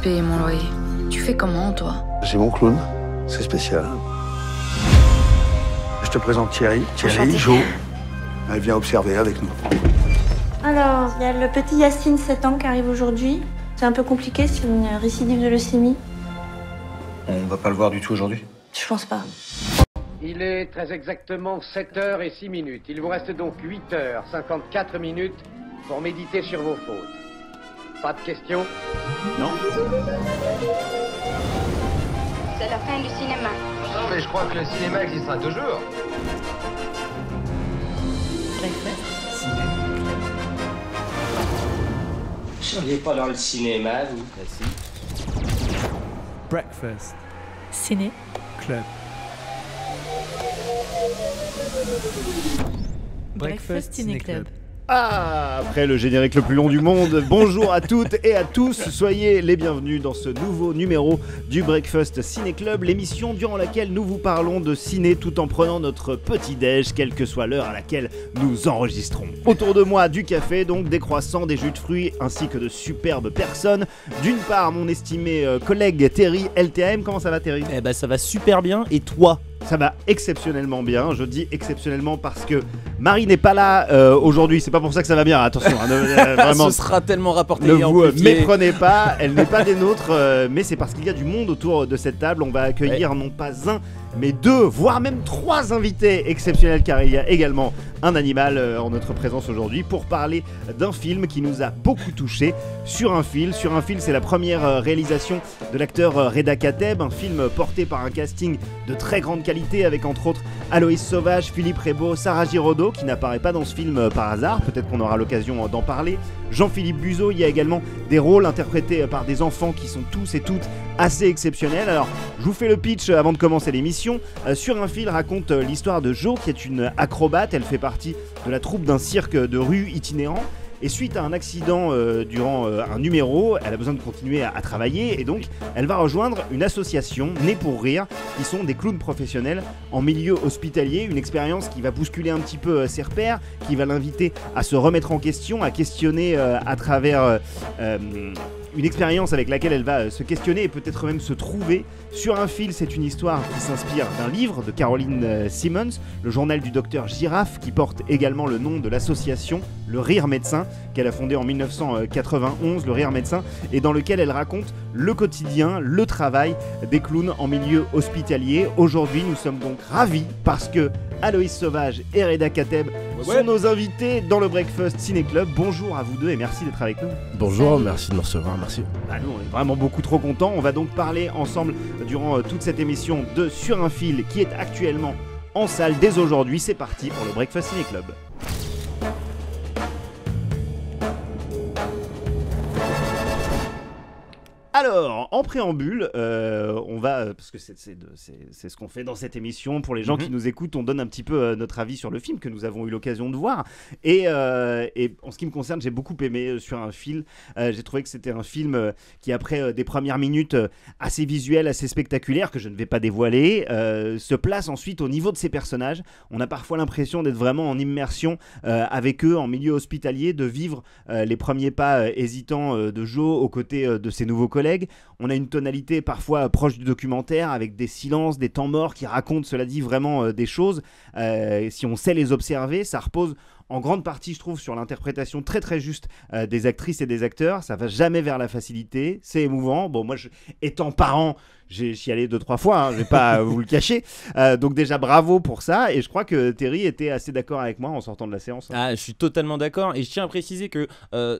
payer mon loyer. Tu fais comment, toi? J'ai mon clown, c'est spécial. Je te présente Thierry. Thierry, Jo. Elle vient observer avec nous. Alors, il y a le petit Yacine, 7 ans, qui arrive aujourd'hui. C'est un peu compliqué, c'est une récidive de leucémie. On va pas le voir du tout aujourd'hui? Je pense pas. Il est très exactement 7h06. Il vous reste donc 8h54 pour méditer sur vos fautes. Pas de questions? Non. C'est la fin du cinéma. Non, mais je crois que le cinéma existera toujours. Vous seriez pas dans le cinéma, vous? Breakfast Ciné Club. Breakfast Ciné Club. Ah, après le générique le plus long du monde, bonjour à toutes et à tous, soyez les bienvenus dans ce nouveau numéro du Breakfast Ciné Club, l'émission durant laquelle nous vous parlons de ciné tout en prenant notre petit-déj, quelle que soit l'heure à laquelle nous enregistrons. Autour de moi, du café, donc des croissants, des jus de fruits, ainsi que de superbes personnes. D'une part, mon estimé collègue Terry LTM, comment ça va Terry? Eh ben ça va super bien, et toi? Ça va exceptionnellement bien, je dis exceptionnellement parce que Marie n'est pas là aujourd'hui, c'est pas pour ça que ça va bien, attention, vraiment. Ce sera tellement rapporté. Ne vous méprenez pas, elle n'est pas des nôtres, mais c'est parce qu'il y a du monde autour de cette table, on va accueillir non pas un, mais 2, voire même 3 invités exceptionnels car il y a également un animal en notre présence aujourd'hui pour parler d'un film qui nous a beaucoup touché. Sur un fil, c'est la première réalisation de l'acteur Reda Kateb, un film porté par un casting de très grande qualité avec entre autres Aloïs Sauvage, Philippe Rebaud, Sarah Giraudot qui n'apparaît pas dans ce film par hasard, peut-être qu'on aura l'occasion d'en parler. Jean-Philippe Buzeau, il y a également des rôles interprétés par des enfants qui sont tous et toutes assez exceptionnels. Alors, je vous fais le pitch avant de commencer l'émission. Sur un fil raconte l'histoire de Jo qui est une acrobate, elle fait partie de la troupe d'un cirque de rue itinérant. Et suite à un accident durant un numéro, elle a besoin de continuer à travailler et donc elle va rejoindre une association née pour rire qui sont des clowns professionnels en milieu hospitalier, une expérience qui va bousculer un petit peu ses repères, qui va l'inviter à se remettre en question, à questionner à travers une expérience avec laquelle elle va se questionner et peut-être même se trouver. Sur un fil, c'est une histoire qui s'inspire d'un livre de Caroline Simmons, le journal du docteur Girafe, qui porte également le nom de l'association Le Rire Médecin, qu'elle a fondée en 1991, Le Rire Médecin, et dans lequel elle raconte le quotidien, le travail des clowns en milieu hospitalier. Aujourd'hui, nous sommes donc ravis parce que Aloïs Sauvage et Reda Kateb sont nos invités dans le Breakfast Ciné Club. Bonjour à vous deux et merci d'être avec nous. Bonjour, merci de me recevoir, merci. Nous, on est vraiment beaucoup trop contents. On va donc parler ensemble durant toute cette émission de Sur un fil qui est actuellement en salle dès aujourd'hui. C'est parti pour le Breakfast Ciné Club. Alors, en préambule, on va, parce que c'est ce qu'on fait dans cette émission, pour les gens qui nous écoutent, on donne un petit peu notre avis sur le film que nous avons eu l'occasion de voir. Et en ce qui me concerne, j'ai beaucoup aimé Sur un fil. J'ai trouvé que c'était un film qui, après des premières minutes assez visuelles, assez spectaculaires, que je ne vais pas dévoiler, se place ensuite au niveau de ses personnages. On a parfois l'impression d'être vraiment en immersion avec eux, en milieu hospitalier, de vivre les premiers pas hésitants de Jo aux côtés de ses nouveaux collègues. On a une tonalité parfois proche du documentaire avec des silences, des temps morts qui racontent, cela dit, vraiment des choses. Si on sait les observer, ça repose en grande partie, je trouve, sur l'interprétation très très juste des actrices et des acteurs. Ça va jamais vers la facilité, c'est émouvant. Bon, moi, étant parent, j'y allais 2-3 fois, hein, je vais pas vous le cacher. Donc déjà, bravo pour ça. Et je crois que Terry était assez d'accord avec moi en sortant de la séance. Ah, je suis totalement d'accord. Et je tiens à préciser que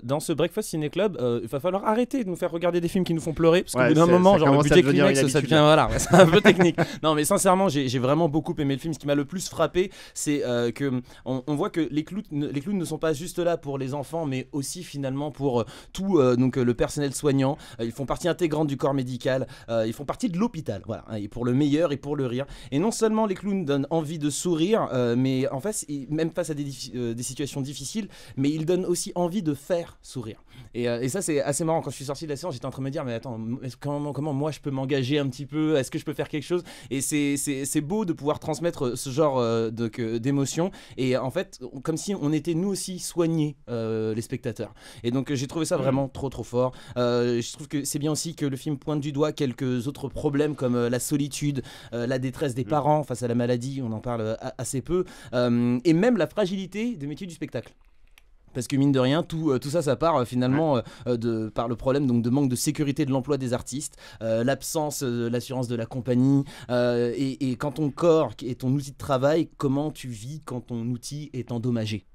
dans ce Breakfast Ciné Club, il va falloir arrêter de nous faire regarder des films qui nous font pleurer. Parce qu'au bout d'un moment, genre le budget Kleenex, ça devient voilà, c'est un peu technique. Non, mais sincèrement, j'ai vraiment beaucoup aimé le film. Ce qui m'a le plus frappé, c'est qu'on voit que les clowns ne sont pas juste là pour les enfants, mais aussi finalement pour tout donc, le personnel soignant. Ils font partie intégrante du corps médical. Ils font partie de l'hôpital, voilà, et pour le meilleur et pour le rire. Et non seulement les clowns donnent envie de sourire, mais en face, même face à des situations difficiles, mais ils donnent aussi envie de faire sourire. Et ça, c'est assez marrant. Quand je suis sorti de la séance, j'étais en train de me dire, mais attends, comment moi je peux m'engager un petit peu? Est-ce que je peux faire quelque chose? Et c'est beau de pouvoir transmettre ce genre d'émotions. Et en fait, comme si film, on était nous aussi soignés, les spectateurs. Et donc j'ai trouvé ça vraiment trop fort. Je trouve que c'est bien aussi que le film pointe du doigt quelques autres problèmes comme la solitude, la détresse des parents face à la maladie, on en parle assez peu, et même la fragilité des métiers du spectacle. Parce que mine de rien, tout ça part finalement par le problème donc, de manque de sécurité de l'emploi des artistes, l'absence de l'assurance de la compagnie, et quand ton corps est ton outil de travail, comment tu vis quand ton outil est endommagé.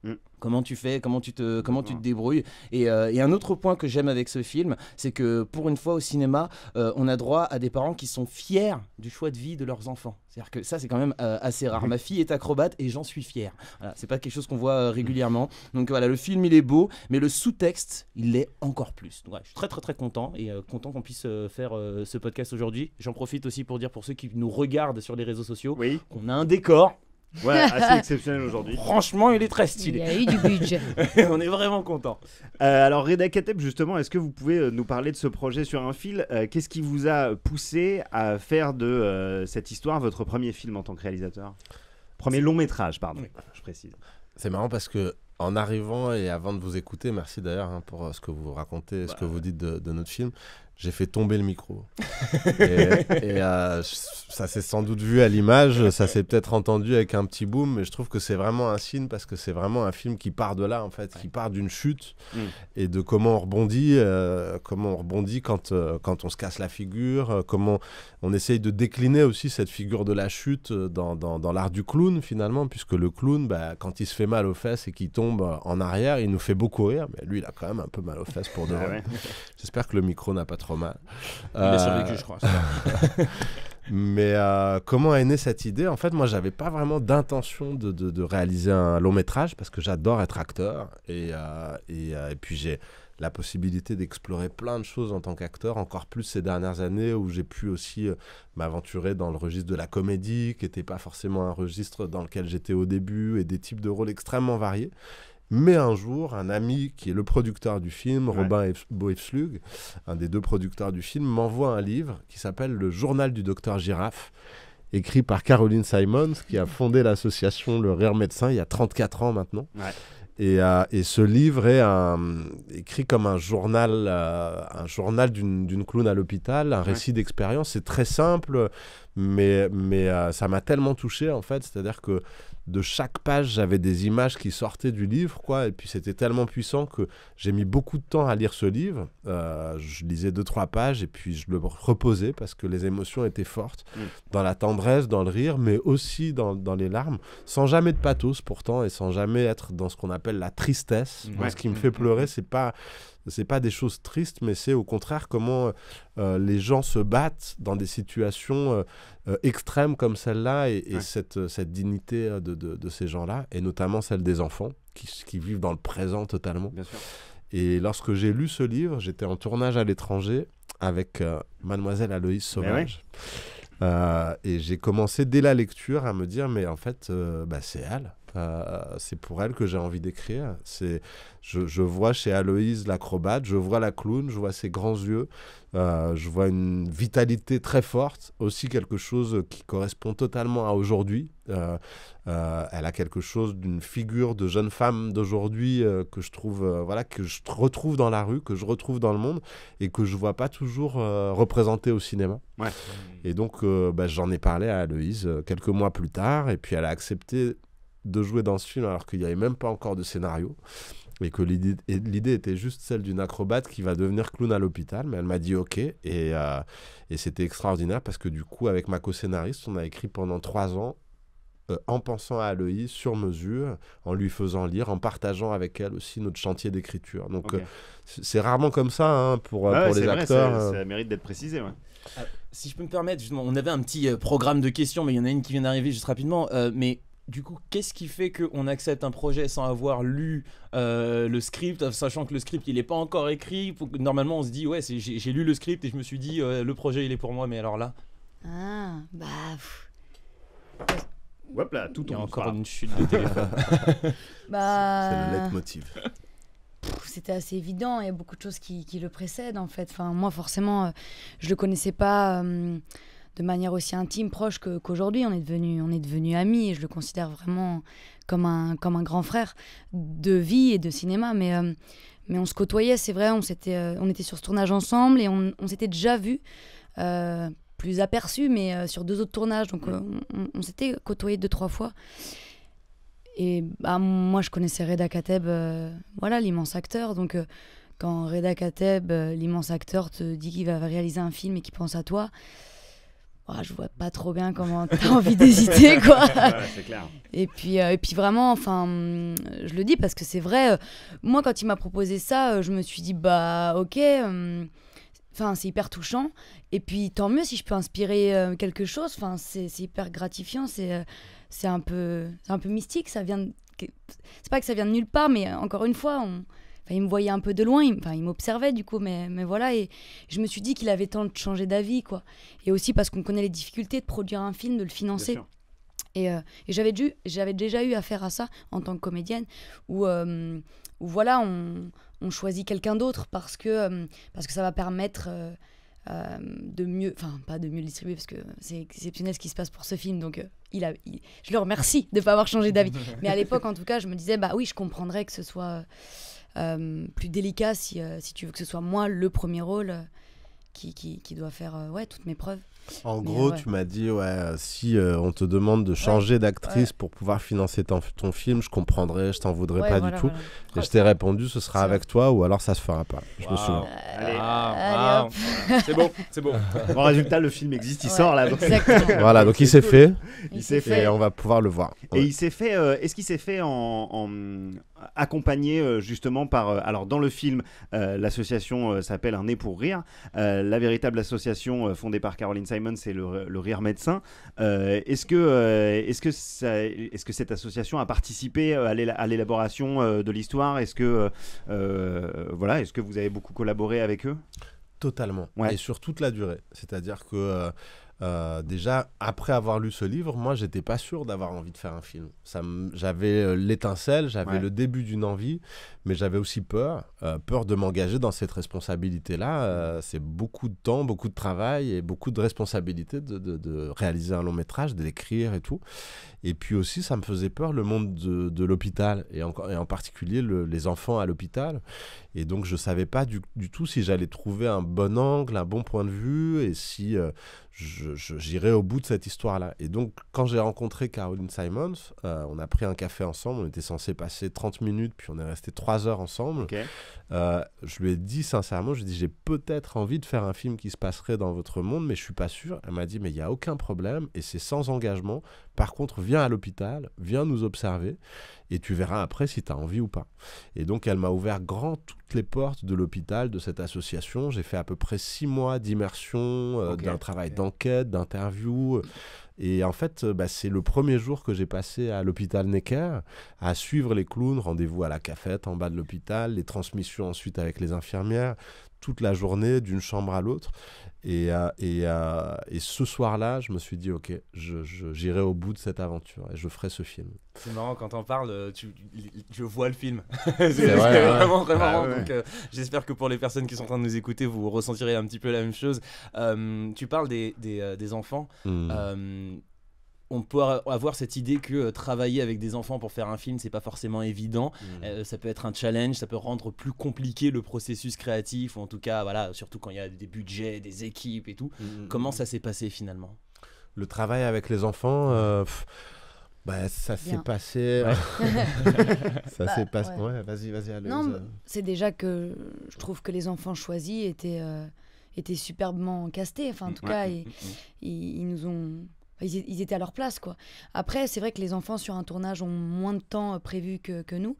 Comment tu fais, comment tu te débrouilles. Et un autre point que j'aime avec ce film, c'est que pour une fois au cinéma, on a droit à des parents qui sont fiers du choix de vie de leurs enfants. C'est-à-dire que ça, c'est quand même assez rare. Ma fille est acrobate et j'en suis fier. Voilà, c'est pas quelque chose qu'on voit régulièrement. Donc voilà, le film, il est beau, mais le sous-texte, il l'est encore plus. Donc, ouais, je suis très content et content qu'on puisse faire ce podcast aujourd'hui. J'en profite aussi pour dire pour ceux qui nous regardent sur les réseaux sociaux qu'on a un décor. Ouais, assez exceptionnel aujourd'hui. Franchement, il est très stylé. Il y a eu du budget. On est vraiment content. Alors Reda Kateb, justement, est-ce que vous pouvez nous parler de ce projet sur un fil? Qu'est-ce qui vous a poussé à faire de cette histoire votre premier film en tant que réalisateur? Premier long métrage, pardon, je précise. C'est marrant parce que en arrivant et avant de vous écouter, merci d'ailleurs pour ce que vous racontez, ce que vous dites de notre film, j'ai fait tomber le micro. et ça s'est sans doute vu à l'image, ça s'est peut-être entendu avec un petit boom, mais je trouve que c'est vraiment un signe parce que c'est vraiment un film qui part de là, en fait, qui part d'une chute et de comment on rebondit quand on se casse la figure, comment on essaye de décliner aussi cette figure de la chute dans l'art du clown, finalement, puisque le clown, quand il se fait mal aux fesses et qu'il tombe en arrière, il nous fait beaucoup rire, mais lui, il a quand même un peu mal aux fesses pour de vrai. J'espère que le micro n'a pas trop mal. Il a survécu, je crois. Mais comment est née cette idée? En fait, moi, j'avais pas vraiment d'intention de réaliser un long métrage parce que j'adore être acteur et puis j'ai la possibilité d'explorer plein de choses en tant qu'acteur, encore plus ces dernières années où j'ai pu aussi m'aventurer dans le registre de la comédie, qui n'était pas forcément un registre dans lequel j'étais au début, et des types de rôles extrêmement variés. Mais un jour, un ami qui est le producteur du film, Robin Boefslug, un des deux producteurs du film, m'envoie un livre qui s'appelle Le Journal du Docteur Girafe, écrit par Caroline Simons, qui a fondé l'association Le Rire Médecin il y a 34 ans maintenant. Et ce livre est écrit comme un journal d'une clown à l'hôpital, un récit d'expérience. C'est très simple, mais ça m'a tellement touché, en fait. C'est-à-dire que de chaque page, j'avais des images qui sortaient du livre, quoi. Et puis c'était tellement puissant que j'ai mis beaucoup de temps à lire ce livre. Je lisais 2-3 pages et puis je le reposais parce que les émotions étaient fortes, dans la tendresse, dans le rire, mais aussi dans les larmes, sans jamais de pathos pourtant et sans jamais être dans ce qu'on appelle la tristesse. Moi, ce qui me fait pleurer, c'est pas des choses tristes, mais c'est au contraire comment les gens se battent dans des situations extrêmes comme celle-là et cette dignité de ces gens-là, et notamment celle des enfants qui vivent dans le présent totalement. Bien sûr. Et lorsque j'ai lu ce livre, j'étais en tournage à l'étranger avec Mademoiselle Aloïse Sauvage. Et j'ai commencé dès la lecture à me dire, mais en fait, c'est elle. C'est pour elle que j'ai envie d'écrire. Je vois chez Aloïse l'acrobate, je vois la clown, je vois ses grands yeux, je vois une vitalité très forte, aussi quelque chose qui correspond totalement à aujourd'hui. Elle a quelque chose d'une figure de jeune femme d'aujourd'hui que je trouve, que je retrouve dans la rue, que je retrouve dans le monde et que je vois pas toujours représentée au cinéma. Et donc j'en ai parlé à Aloïse quelques mois plus tard, et puis elle a accepté de jouer dans ce film alors qu'il n'y avait même pas encore de scénario et que l'idée était juste celle d'une acrobate qui va devenir clown à l'hôpital, mais elle m'a dit ok, et c'était extraordinaire parce que du coup avec ma co-scénariste on a écrit pendant 3 ans en pensant à Aloïse sur mesure, en lui faisant lire, en partageant avec elle aussi notre chantier d'écriture. Donc c'est rarement comme ça pour les acteurs. Ça mérite d'être précisé. Si je peux me permettre, justement, on avait un petit programme de questions, mais il y en a une qui vient d'arriver juste rapidement, mais du coup, qu'est-ce qui fait qu'on accepte un projet sans avoir lu le script, sachant que le script il n'est pas encore écrit? Normalement on se dit ouais, j'ai lu le script et je me suis dit le projet il est pour moi, mais alors là hop là, tout il y a encore une chute de téléphone. C'est le leitmotiv. C'était assez évident, il y a beaucoup de choses qui le précèdent en fait. Enfin, moi forcément je le connaissais pas de manière aussi intime, proche qu'aujourd'hui. On est devenus amis et je le considère vraiment comme un grand frère de vie et de cinéma. Mais on se côtoyait, c'est vrai, on était sur ce tournage ensemble et on s'était déjà vus, plus aperçus, mais sur 2 autres tournages. Donc on s'était côtoyés 2-3 fois. Et moi, je connaissais Reda Kateb, l'immense acteur. Donc, quand Reda Kateb, l'immense acteur, te dit qu'il va réaliser un film et qu'il pense à toi, je vois pas trop bien comment t'as envie d'hésiter, quoi. C'est clair. Et puis vraiment, je le dis parce que c'est vrai. Moi, quand il m'a proposé ça, je me suis dit, ok. C'est hyper touchant. Et puis, tant mieux si je peux inspirer quelque chose. C'est hyper gratifiant. C'est un peu mystique. C'est pas que ça vient de nulle part, mais encore une fois, il me voyait un peu de loin. Il m'observait du coup, mais voilà. Et je me suis dit qu'il avait temps de changer d'avis, quoi. Et aussi parce qu'on connaît les difficultés de produire un film, de le financer. Et j'avais déjà eu affaire à ça en tant que comédienne, où on choisit quelqu'un d'autre parce que ça va permettre de mieux, pas de mieux le distribuer parce que c'est exceptionnel ce qui se passe pour ce film, donc je le remercie de ne pas avoir changé d'avis. Mais à l'époque, en tout cas, je me disais, oui, je comprendrais que ce soit plus délicat si tu veux que ce soit moi le premier rôle qui doit faire toutes mes preuves. En gros, tu m'as dit, si on te demande de changer d'actrice pour pouvoir financer ton film, je comprendrais, je t'en voudrais pas du tout. Et je t'ai répondu, ce sera avec toi ou alors ça se fera pas. Je me souviens. Allez. C'est beau. Bon, résultat, le film existe, il sort là. Donc... Voilà, donc il s'est fait. Il s'est fait. Et on va pouvoir le voir. Et il s'est fait. Est-ce qu'il s'est fait en accompagné justement par. Alors dans le film, l'association s'appelle Un nez pour rire. La véritable association fondée par Caroline Simon, c'est le Rire Médecin. Est-ce que cette association a participé à l'élaboration de l'histoire? Est-ce que vous avez beaucoup collaboré avec eux? Totalement. Et sur toute la durée. C'est-à-dire que déjà, après avoir lu ce livre, moi, j'étais pas sûr d'avoir envie de faire un film. J'avais l'étincelle, j'avais le début d'une envie, mais j'avais aussi peur de m'engager dans cette responsabilité-là. C'est beaucoup de temps, beaucoup de travail et beaucoup de responsabilité de réaliser un long métrage, de l'écrire et tout. Et puis aussi, ça me faisait peur, le monde de l'hôpital, et en particulier les enfants à l'hôpital. Et donc, je savais pas du tout si j'allais trouver un bon angle, un bon point de vue, et si j'irais au bout de cette histoire-là. Et donc, quand j'ai rencontré Caroline Simons, on a pris un café ensemble, on était censé passer 30 minutes, puis on est resté 3 heures ensemble. Okay. Je lui ai dit sincèrement, je lui ai dit, j'ai peut-être envie de faire un film qui se passerait dans votre monde, mais je suis pas sûr. Elle m'a dit, mais il n'y a aucun problème, et c'est sans engagement. Par contre, viens à l'hôpital, viens nous observer, et tu verras après si tu as envie ou pas. Et donc, elle m'a ouvert grand toutes les portes de l'hôpital, de cette association. J'ai fait à peu près 6 mois d'immersion, d'un travail d'enquête, d'interview. Et en fait, c'est le premier jour que j'ai passé à l'hôpital Necker, à suivre les clowns, rendez-vous à la cafette en bas de l'hôpital, les transmissions ensuite avec les infirmières, toute la journée, d'une chambre à l'autre. Et ce soir-là, je me suis dit, ok, j'irai au bout de cette aventure et je ferai ce film. C'est marrant, quand t'en parles, je vois le film. C'est vrai, vraiment très marrant. Donc, j'espère que pour les personnes qui sont en train de nous écouter, vous ressentirez un petit peu la même chose. Tu parles des enfants. On peut avoir cette idée que travailler avec des enfants pour faire un film, c'est pas forcément évident. Ça peut être un challenge, ça peut rendre plus compliqué le processus créatif, ou en tout cas, voilà, surtout quand il y a des budgets, des équipes et tout. Comment ça s'est passé finalement? Le travail avec les enfants, ça s'est passé. Ça s'est passé. Ouais, vas-y, Aloïse. Non, c'est déjà que je trouve que les enfants choisis étaient superbement castés. Enfin, en tout cas, ils nous ont. Ils étaient à leur place, quoi. Après, c'est vrai que les enfants sur un tournage ont moins de temps prévu que nous.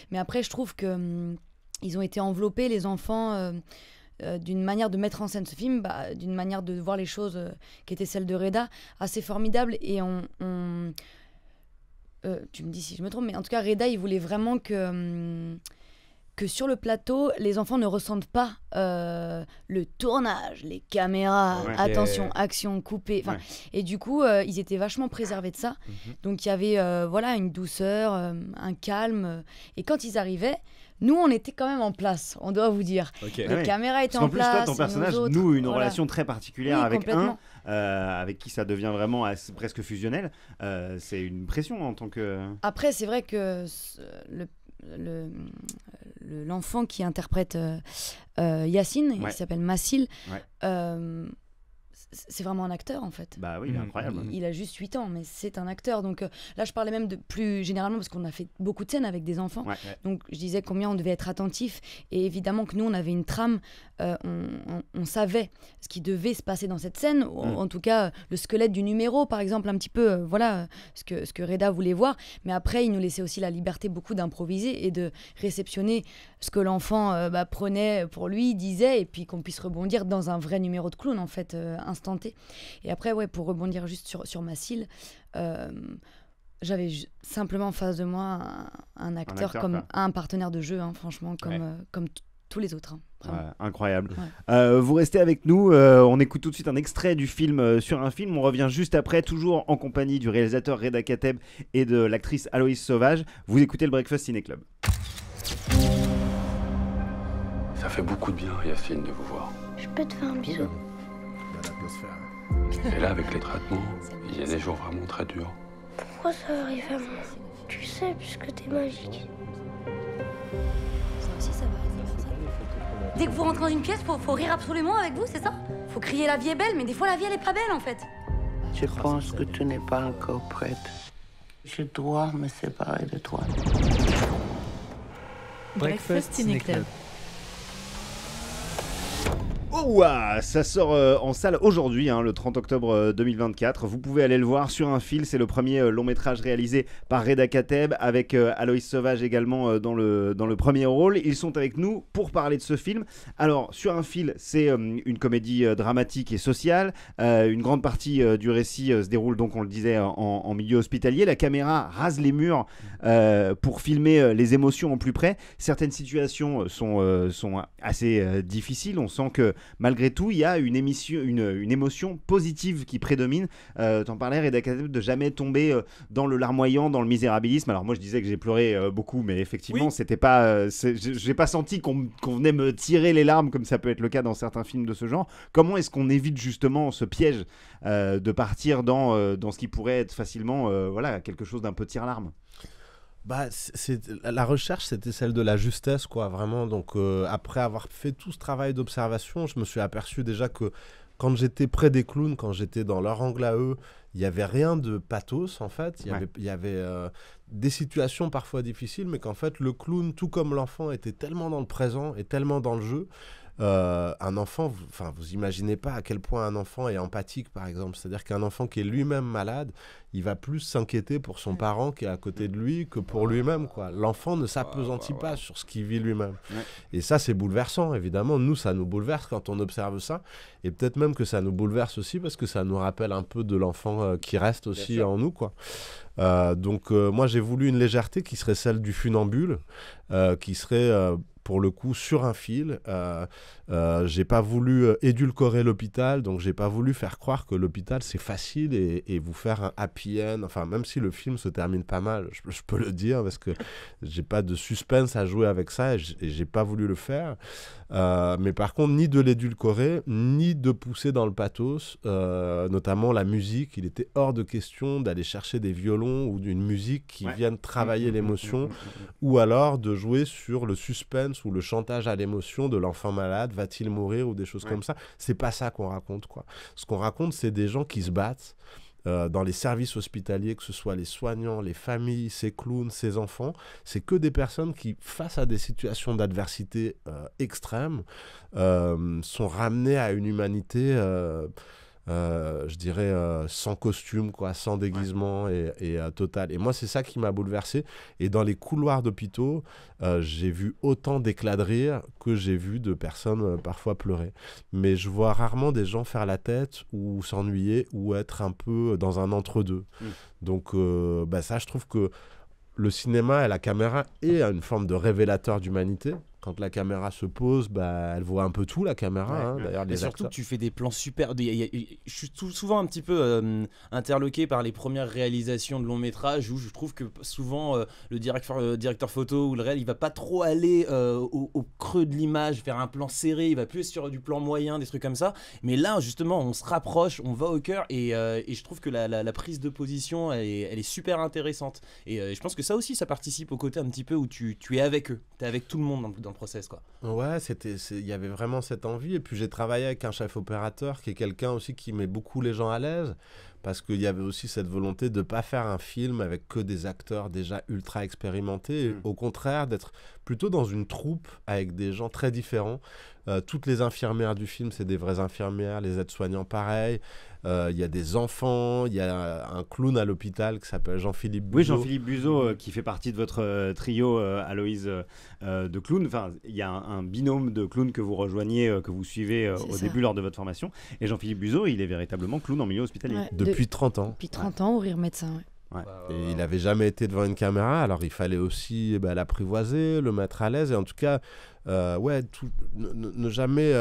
Mais après, je trouve qu'ils ont été enveloppés, les enfants, d'une manière de mettre en scène ce film, d'une manière de voir les choses qui était celle de Reda, assez formidable. Et tu me dis si je me trompe, mais en tout cas, Reda, il voulait vraiment que sur le plateau, les enfants ne ressentent pas le tournage, les caméras, attention, action, coupée. Et du coup, ils étaient vachement préservés de ça. Donc, il y avait une douceur, un calme. Et quand ils arrivaient, Nous, on était quand même en place, on doit vous dire. Okay. Les caméras étaient en place. En plus, toi, ton personnage noue une relation très particulière avec avec qui ça devient vraiment presque fusionnel. C'est une pression en tant que... Après, c'est vrai que l'enfant qui interprète Yacine, il s'appelle Massil, c'est vraiment un acteur en fait. Bah oui, il est incroyable. Il a juste 8 ans, mais c'est un acteur. Donc là, je parlais même de plus généralement parce qu'on a fait beaucoup de scènes avec des enfants. Donc je disais combien on devait être attentif. Et évidemment que nous, on avait une trame. On savait ce qui devait se passer dans cette scène. En tout cas, le squelette du numéro, par exemple, un petit peu, voilà, ce que Reda voulait voir. Mais après, il nous laissait aussi la liberté beaucoup d'improviser et de réceptionner ce que l'enfant prenait pour lui, disait, et puis qu'on puisse rebondir dans un vrai numéro de clown, en fait, instanté. Et après, pour rebondir juste sur Massil, j'avais simplement en face de moi un acteur comme un partenaire de jeu, hein, franchement, comme tous les autres. Incroyable. Vous restez avec nous, on écoute tout de suite un extrait du film Sur un film. On revient juste après, toujours en compagnie du réalisateur Reda Kateb et de l'actrice Aloïse Sauvage. Vous écoutez le Breakfast Ciné Club. Ça fait beaucoup de bien, Yacine, de vous voir. Je peux te faire un bisou? Et là, avec les traitements, il y a des jours vraiment très durs. Pourquoi ça arrive à moi? Tu sais, puisque t'es magique. Ça aussi, ça va arriver. Dès que vous rentrez dans une pièce, faut rire absolument avec vous, c'est ça? Faut crier la vie est belle, mais des fois la vie elle est pas belle en fait. Je pense que tu n'es pas encore prête. Je dois me séparer de toi. Breakfast Ciné Club. Oh, ça sort en salle aujourd'hui, le 30 octobre 2024. Vous pouvez aller le voir. Sur un fil, c'est le premier long métrage réalisé par Reda Kateb avec Aloïse Sauvage également dans le premier rôle. Ils sont avec nous pour parler de ce film. Alors, Sur un fil, c'est une comédie dramatique et sociale. Une grande partie du récit se déroule, donc on le disait, en milieu hospitalier. La caméra rase les murs pour filmer les émotions au plus près. Certaines situations sont assez difficiles. On sent que malgré tout, il y a une émotion positive qui prédomine. T'en parlais, Reda Kateb, de jamais tomber dans le larmoyant, dans le misérabilisme. Alors moi, je disais que j'ai pleuré beaucoup, mais effectivement, c'était pas. J'ai pas senti qu'on venait me tirer les larmes comme ça peut être le cas dans certains films de ce genre. Comment est-ce qu'on évite justement ce piège de partir dans ce qui pourrait être facilement, quelque chose d'un peu tire-larme? La recherche, c'était celle de la justesse, quoi, vraiment. Donc, après avoir fait tout ce travail d'observation, je me suis aperçu déjà que quand j'étais près des clowns, quand j'étais dans leur angle à eux, il n'y avait rien de pathos, en fait. Il y avait des situations parfois difficiles, mais qu'en fait, le clown, tout comme l'enfant, était tellement dans le présent et tellement dans le jeu. Un enfant, vous imaginez pas à quel point un enfant est empathique, par exemple. C'est-à-dire qu'un enfant qui est lui-même malade, il va plus s'inquiéter pour son parent qui est à côté de lui que pour lui-même, quoi. L'enfant ne s'appesantit pas sur ce qu'il vit lui-même. Et ça, c'est bouleversant, évidemment. Nous, ça nous bouleverse quand on observe ça. Et peut-être même que ça nous bouleverse aussi parce que ça nous rappelle un peu de l'enfant qui reste aussi en nous, quoi. Donc, moi, j'ai voulu une légèreté qui serait celle du funambule, qui serait... pour le coup, sur un fil. J'ai pas voulu édulcorer l'hôpital, donc j'ai pas voulu faire croire que l'hôpital c'est facile et vous faire un happy end. Enfin, même si le film se termine pas mal, je peux le dire parce que j'ai pas de suspense à jouer avec ça et j'ai pas voulu le faire. Mais par contre, ni de l'édulcorer, ni de pousser dans le pathos, notamment la musique. Il était hors de question d'aller chercher des violons ou d'une musique qui vienne travailler l'émotion, ou alors de jouer sur le suspense ou le chantage à l'émotion de l'enfant malade, va-t-il mourir ou des choses comme ça. C'est pas ça qu'on raconte, quoi. Ce qu'on raconte, c'est des gens qui se battent dans les services hospitaliers, que ce soit les soignants, les familles, ces clowns, ces enfants. C'est que des personnes qui, face à des situations d'adversité extrêmes, sont ramenées à une humanité... je dirais sans costume, quoi, sans déguisement et total. Et moi, c'est ça qui m'a bouleversé. Et dans les couloirs d'hôpitaux, j'ai vu autant d'éclats de rire que j'ai vu de personnes parfois pleurer. Mais je vois rarement des gens faire la tête ou s'ennuyer ou être un peu dans un entre-deux. Donc ça, je trouve que le cinéma et la caméra est une forme de révélateur d'humanité. quand la caméra se pose, elle voit un peu tout, la caméra. D'ailleurs, et surtout que tu fais des plans super. Je suis souvent un petit peu interloqué par les premières réalisations de long métrage où je trouve que souvent le directeur photo ou le réel, il va pas trop aller au creux de l'image, faire un plan serré, il va plus sur du plan moyen, des trucs comme ça. Mais là, justement, on se rapproche, on va au cœur et je trouve que la prise de position, elle est super intéressante. Et je pense que ça aussi, ça participe au côté un petit peu où tu es avec eux, tu es avec tout le monde dans le process, quoi. Ouais, il y avait vraiment cette envie. Et puis j'ai travaillé avec un chef opérateur qui est quelqu'un aussi qui met beaucoup les gens à l'aise, parce qu'il y avait aussi cette volonté de ne pas faire un film avec que des acteurs déjà ultra expérimentés, et au contraire d'être plutôt dans une troupe avec des gens très différents. Toutes les infirmières du film, c'est des vraies infirmières, les aides-soignants pareil. Il y a des enfants, il y a un clown à l'hôpital qui s'appelle Jean-Philippe Buzeau. Oui, Jean-Philippe Buzeau qui fait partie de votre trio Aloïse de clowns. Enfin, il y a un binôme de clowns que vous rejoignez, que vous suivez au début lors de votre formation. Et Jean-Philippe Buzeau, il est véritablement clown en milieu hospitalier. Ouais, depuis 30 ans. Depuis 30 ans, au Rire Médecin, Ouais. Et il n'avait jamais été devant une caméra, alors il fallait aussi l'apprivoiser, le mettre à l'aise, et en tout cas, ne jamais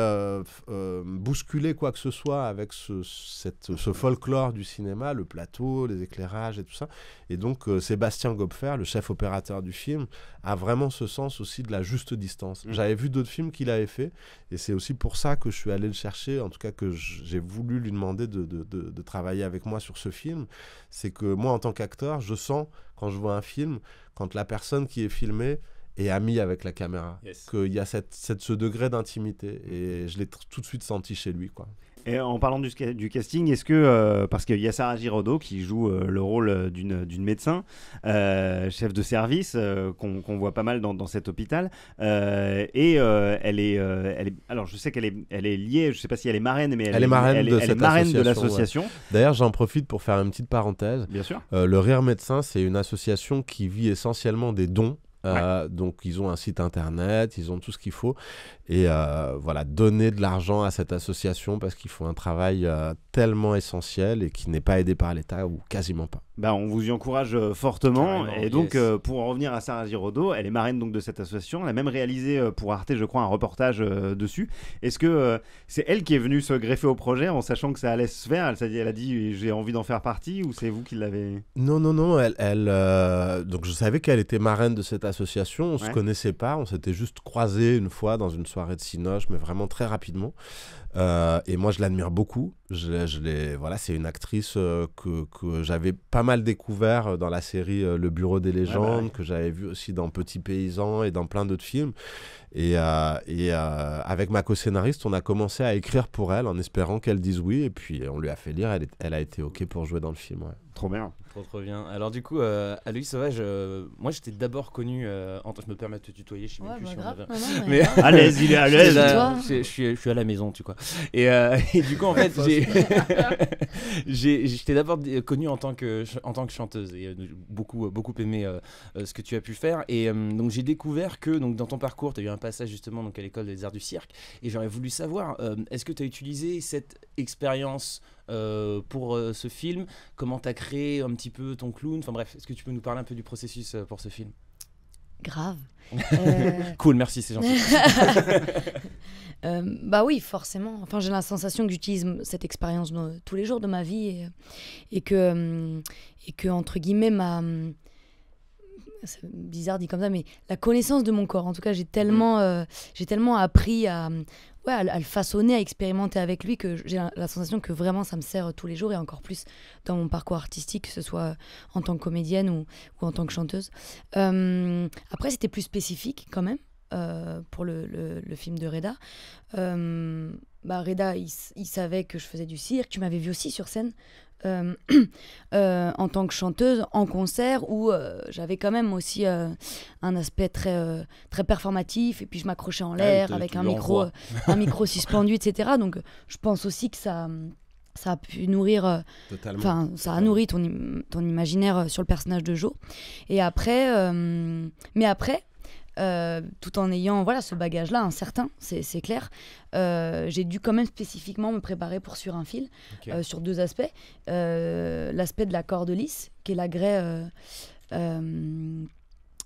bousculer quoi que ce soit avec ce folklore du cinéma, le plateau, les éclairages et tout ça. Et donc Sébastien Gopfer, le chef opérateur du film, a vraiment ce sens aussi de la juste distance. J'avais vu d'autres films qu'il avait fait, et c'est aussi pour ça que je suis allé le chercher, en tout cas que j'ai voulu lui demander de travailler avec moi sur ce film. C'est que moi, en tant qu'acteur, je sens, quand je vois un film, quand la personne qui est filmée est amie avec la caméra, qu'il y a ce degré d'intimité, et je l'ai tout de suite senti chez lui, quoi. Et en parlant du casting, est-ce que, parce qu'il y a Sarah Giraudot qui joue le rôle d'une médecin, chef de service, qu'on voit pas mal dans cet hôpital, et elle est, alors je sais qu'elle est liée, je sais pas si elle est marraine, mais elle est marraine de l'association. Ouais. D'ailleurs, j'en profite pour faire une petite parenthèse. Bien sûr. Le Rire Médecin, c'est une association qui vit essentiellement des dons. Donc ils ont un site internet, ils ont tout ce qu'il faut, et donner de l'argent à cette association parce qu'ils font un travail tellement essentiel et qui n'est pas aidé par l'État ou quasiment pas. On vous y encourage fortement. Carrément, et donc pour en revenir à Sarah Giraudot, elle est marraine donc de cette association, elle a même réalisé pour Arte, je crois, un reportage dessus. Est-ce que c'est elle qui est venue se greffer au projet en sachant que ça allait se faire? Elle a dit j'ai envie d'en faire partie, ou c'est vous qui l'avez? Non, donc je savais qu'elle était marraine de cette association, on se connaissait pas, on s'était juste croisés une fois dans une soirée de Cinoche, mais vraiment très rapidement. Et moi je l'admire beaucoup. C'est une actrice que j'avais pas mal découvert dans la série Le Bureau des légendes, que j'avais vu aussi dans Petit Paysan et dans plein d'autres films. Et avec ma co-scénariste, on a commencé à écrire pour elle en espérant qu'elle dise oui, et puis on lui a fait lire, elle a été OK pour jouer dans le film. Trop bien. Trop bien. Alors du coup, Aloïs Sauvage, moi j'étais d'abord connu, je me permets de te tutoyer, je sais même plus si on avait... mais... à l'aise, il est à l'aise. Je suis à la maison, tu vois. Et du coup, en fait, j'étais d'abord connu en tant que chanteuse, et beaucoup aimé ce que tu as pu faire. Et donc j'ai découvert que dans ton parcours, tu as eu un passage justement à l'école des arts du cirque, et j'aurais voulu savoir, est-ce que tu as utilisé cette expérience pour ce film? Comment tu as créé un petit peu ton clown? Enfin bref, est-ce que tu peux nous parler un peu du processus pour ce film? Grave. Cool, merci, c'est gentil. Oui, forcément. Enfin, j'ai la sensation que j'utilise cette expérience tous les jours de ma vie, et que entre guillemets, c'est bizarre dit comme ça, mais la connaissance de mon corps, en tout cas, j'ai tellement appris à le façonner, à expérimenter avec lui, que j'ai la sensation que vraiment ça me sert tous les jours, et encore plus dans mon parcours artistique, que ce soit en tant que comédienne ou en tant que chanteuse. Après, c'était plus spécifique quand même pour le film de Reda. Reda, il savait que je faisais du cirque. Tu m'avais vu aussi sur scène en tant que chanteuse, en concert, où j'avais quand même aussi un aspect très performatif, et puis je m'accrochais en l'air avec un micro suspendu, etc. Donc je pense aussi que ça a pu nourrir, ça a nourri ton imaginaire sur le personnage de Jo. Et après, tout en ayant ce bagage-là incertain, c'est clair, j'ai dû quand même spécifiquement me préparer pour Sur un fil, sur deux aspects. L'aspect de la corde lisse, qui est la grès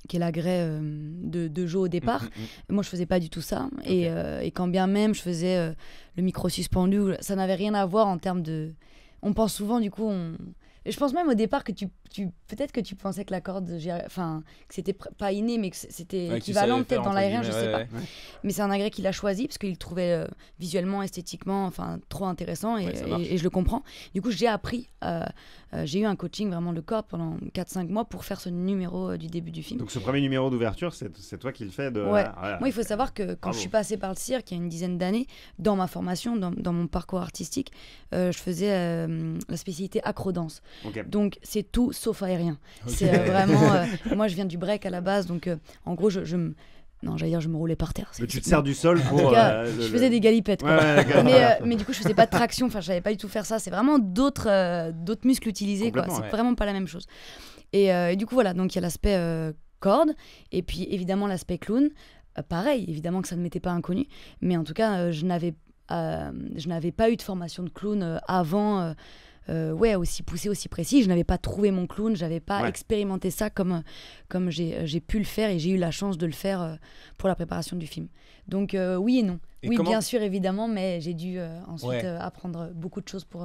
qui est l'agrès de Jo au départ. Moi, je faisais pas du tout ça. Et quand bien même je faisais le micro suspendu, ça n'avait rien à voir en termes de... On pense souvent, du coup, je pense même au départ que peut-être que tu pensais que la corde, que c'était pas inné, mais que c'était équivalent peut-être dans l'aérien, je sais pas. Ouais. Mais c'est un agrès qu'il a choisi parce qu'il le trouvait visuellement, esthétiquement, trop intéressant et je le comprends. Du coup, j'ai appris, j'ai eu un coaching vraiment de corde pendant 4-5 mois pour faire ce numéro du début du film. Donc ce premier numéro d'ouverture, c'est toi qui le fais Ouais. Moi, il faut savoir que quand je suis passée par le cirque, il y a une dizaine d'années, dans ma formation, dans mon parcours artistique, je faisais la spécialité acrodance. Okay. Donc c'est tout sauf aérien. Okay. C'est vraiment... moi, je viens du break à la base, donc en gros, je me roulais par terre. Mais tu te sers du sol pour... En tout cas, je faisais des galipettes. Quoi. Ouais, mais du coup, je faisais pas de traction. Je savais pas du tout faire ça. C'est vraiment d'autres muscles utilisés. C'est vraiment pas la même chose. Et du coup, voilà. Donc, il y a l'aspect corde. Et puis, évidemment, l'aspect clown. Pareil, évidemment que ça ne m'était pas inconnu. Mais en tout cas, je n'avais pas eu de formation de clown avant... aussi poussé, aussi précis. Je n'avais pas trouvé mon clown, j'avais pas expérimenté ça comme j'ai pu le faire et j'ai eu la chance de le faire pour la préparation du film. Donc oui et non. Et bien sûr, évidemment, mais j'ai dû ensuite apprendre beaucoup de choses pour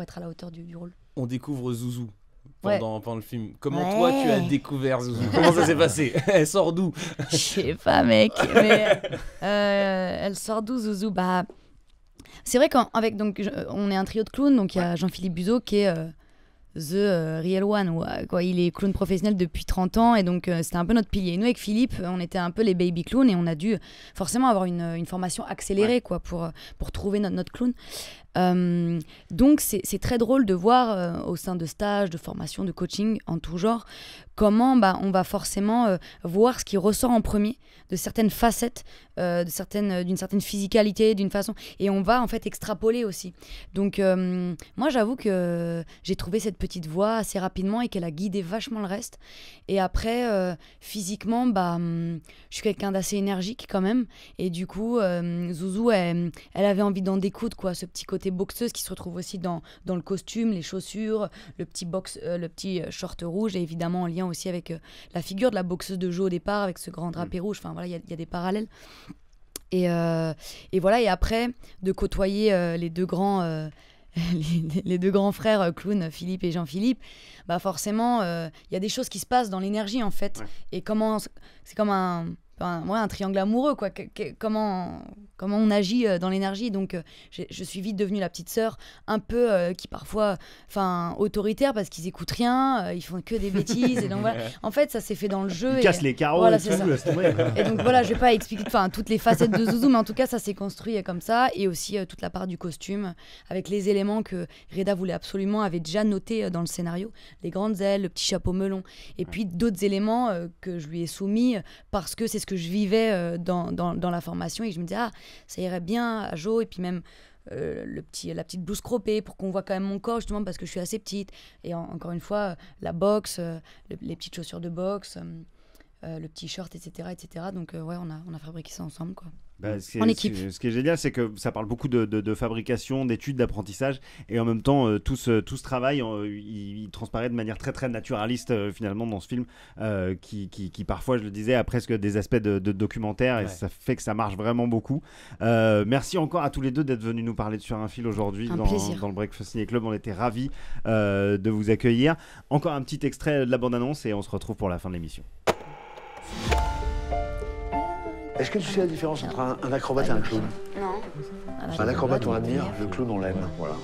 être à la hauteur du rôle. On découvre Zouzou pendant le film. Comment toi tu as découvert Zouzou? Comment ça s'est passé? Elle sort d'où? Je sais pas, mec. Mais elle sort d'où, Zouzou? Bah... C'est vrai on est un trio de clowns, donc il y a Jean-Philippe Buzeau qui est The Real One, il est clown professionnel depuis 30 ans et donc c'était un peu notre pilier. Nous avec Philippe, on était un peu les baby clowns et on a dû forcément avoir une formation accélérée pour trouver notre clown. Donc c'est très drôle de voir au sein de stages, de formations, de coaching en tout genre, comment on va forcément voir ce qui ressort en premier de certaines facettes, d'une certaine physicalité, d'une façon, et on va en fait extrapoler aussi. Donc moi j'avoue que j'ai trouvé cette petite voie assez rapidement et qu'elle a guidé vachement le reste. Et après physiquement je suis quelqu'un d'assez énergique quand même, et du coup Zouzou elle avait envie d'en découdre ce petit côté boxeuse qui se retrouve aussi dans le costume, les chaussures, le petit short rouge, et évidemment en lien aussi avec la figure de la boxeuse de Jo au départ, avec ce grand drapé rouge. Enfin voilà, il y a des parallèles. Et voilà, et après de côtoyer les deux grands frères clowns, Philippe et Jean-Philippe, forcément il y a des choses qui se passent dans l'énergie en fait. Et comment c'est comme un triangle amoureux, comment on agit dans l'énergie. Donc je suis vite devenue la petite sœur un peu qui parfois autoritaire parce qu'ils écoutent rien, ils font que des bêtises, et donc voilà, en fait ça s'est fait dans le jeu, ils cassent les carreaux, voilà, c'est ça. Et donc voilà, je vais pas expliquer toutes les facettes de Zouzou, mais en tout cas ça s'est construit comme ça. Et aussi toute la part du costume avec les éléments que Reda voulait absolument, avait déjà noté dans le scénario, les grandes ailes, le petit chapeau melon, et puis d'autres éléments que je lui ai soumis parce que c'est ce que je vivais dans la formation, et je me disais ça irait bien à Jo, et puis même la petite blouse croppée pour qu'on voit quand même mon corps, justement parce que je suis assez petite, et encore une fois la boxe, les petites chaussures de boxe, le petit short, etc. Donc on a fabriqué ça ensemble en équipe. Ce qui est génial, c'est que ça parle beaucoup de fabrication, d'études, d'apprentissage, et en même temps tout ce travail il transparaît de manière très très naturaliste finalement dans ce film qui parfois, je le disais, a presque des aspects de documentaire, et ça fait que ça marche vraiment beaucoup. Merci encore à tous les deux d'être venus nous parler de Sur un fil aujourd'hui dans le Breakfast Ciné Club. On était ravis de vous accueillir. Encore un petit extrait de la bande-annonce et on se retrouve pour la fin de l'émission. Est-ce que tu sais la différence entre un acrobate et un clown? Non. Un acrobate, on l'admire, le clown, on l'aime. Voilà.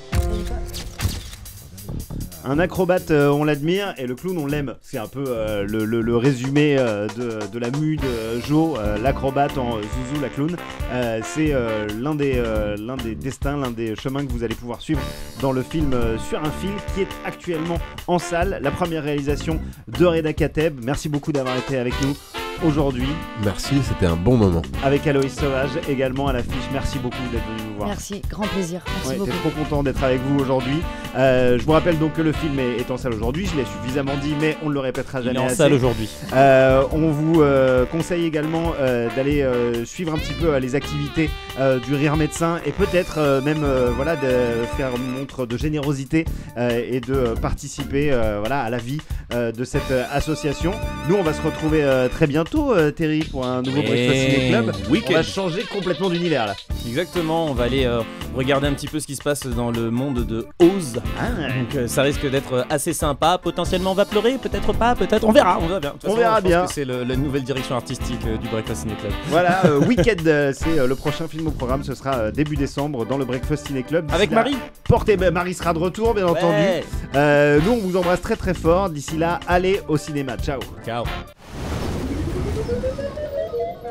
Un acrobate, on l'admire, et le clown, on l'aime. C'est un peu le résumé de la mue de Jo, l'acrobate en Zouzou, la clown. C'est l'un des destins, l'un des chemins que vous allez pouvoir suivre dans le film Sur un fil, qui est actuellement en salle. La première réalisation de Reda Kateb. Merci beaucoup d'avoir été avec nous aujourd'hui. Merci, c'était un bon moment. Avec Aloïs Sauvage également à l'affiche. Merci beaucoup d'être venu nous voir. Merci, grand plaisir. Merci beaucoup. T'es trop content d'être avec vous aujourd'hui. Je vous rappelle donc que le film est en salle aujourd'hui. Je l'ai suffisamment dit, mais on ne le répétera jamais assez. Il est en salle aujourd'hui. On vous conseille également d'aller suivre un petit peu les activités du Rire Médecin et peut-être même voilà, de faire montre de générosité et de participer voilà, à la vie de cette association. Nous, on va se retrouver très bientôt, Terry, pour un nouveau Breakfast Ciné Club. On va changer complètement d'univers là. Exactement, on va aller regarder un petit peu ce qui se passe dans le monde de Oz. Donc ça risque d'être assez sympa. Potentiellement on va pleurer, peut-être pas, peut-être on verra, on verra bien. On verra bien. C'est la nouvelle direction artistique du Breakfast Ciné Club. Voilà, Wicked, c'est le prochain film au programme. Ce sera début décembre dans le Breakfast Ciné Club. Avec Marie. Marie sera de retour, bien entendu. Nous, on vous embrasse très très fort. D'ici là, allez au cinéma. Ciao. Ciao.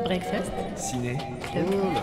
Breakfast Ciné Club.